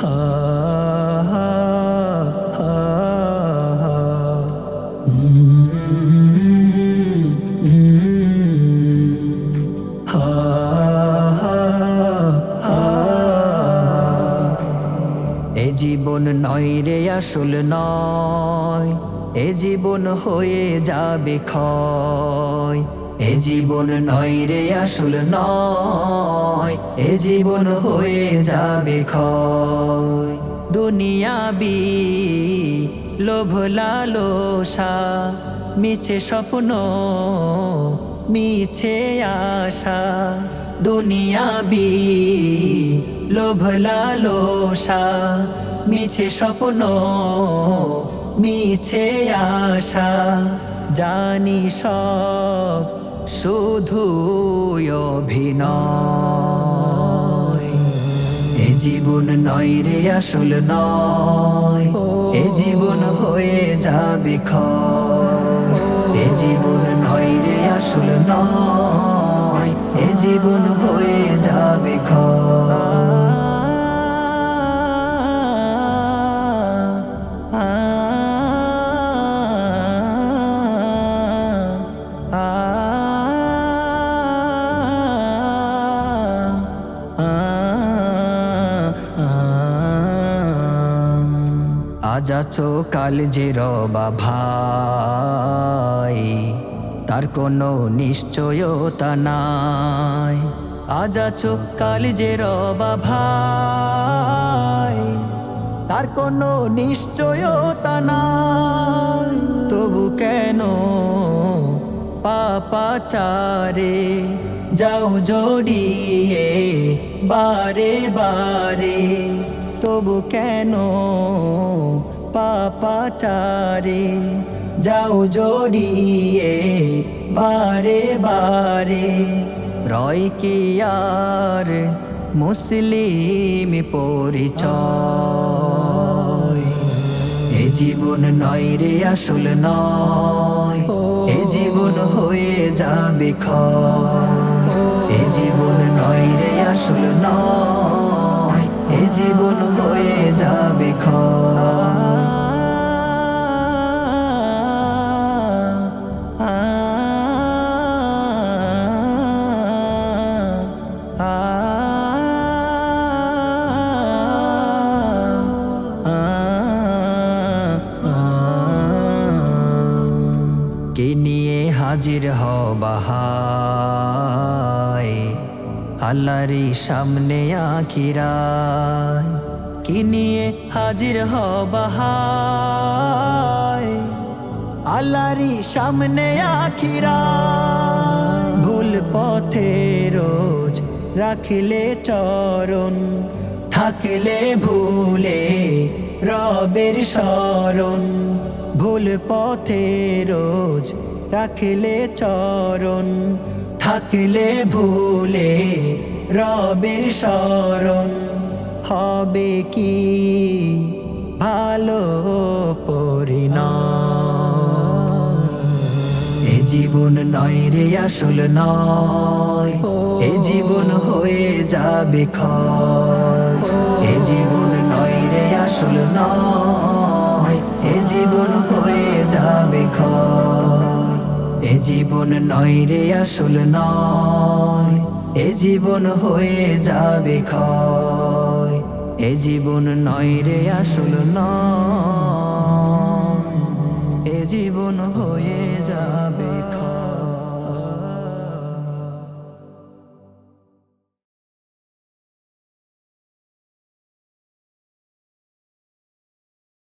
হা হা হা হা হা হা। এ জীবন নয় রে আসল নয়, এ জীবন হয়ে যাবে ক্ষয়। এ জীবন নয় রে আসল নয়, এ জীবন হয়ে যাবে ক্ষয়। দুনিয়াবি লোভ লালসা, মিছে স্বপ্ন মিছে আশা। দুনিয়াবি লোভ লালসা, মিছে স্বপ্ন মিছে আশা। জানি সব শুধু অভিনয়। এ জীবন নয় রে আসল নয়, এ জীবন হয়ে যাবে ক্ষয়। এ জীবন নয় রে আসল নয়, এ জীবন হয়ে যাবে ক্ষয়। আজ আছো কাল যে রবা ভাই, তার কোনো নিশ্চয়তা নাই। আজ আছো কাল যে রবা ভাই, তার কোনো নিশ্চয়তা নাই। তবু কেন পাপাচারে যাও জড়িয়ে বারে বারে। তবু কেন পাপাচারে যাও জড়িয়ে বারে বারে। রয় কি আর মুসলিম পরিচয়। এ জীবন নয় রে আসল নয়, এ জীবন হয়ে যাবে ক্ষয়। এ জীবন নয় রে আসল নয়, এ জীবন হয়ে যাবে ক্ষয়। কে নিয়ে হাজির হবা হায় আল্লাহরই সামনে আখিরায়। কে নিয়ে হাজির হবা হায় আল্লাহরই সামনে আখিরায়। ভুল পথে রোজ রাখিলে চরণ, থাকলে ভুলে রবের শরণ। ভুল পথে রোজ রাখলে চরণ, থাকলে ভুলে রবের শরণ। হবে কি ভালো পরিণাম। এ জীবন নয় রে আসল নয়, এ জীবন হয়ে যাবে ক্ষয়। এ জীবন নয় রে আসল নয়, এ জীবন হয়ে যাবে ক্ষয়। এ জীবন নয় রে আসল নয়, এ জীবন হয়ে যাবে ক্ষয়। এ জীবন নয় রে আসল নয়, এ জীবন হয়ে যাবে ক্ষয়।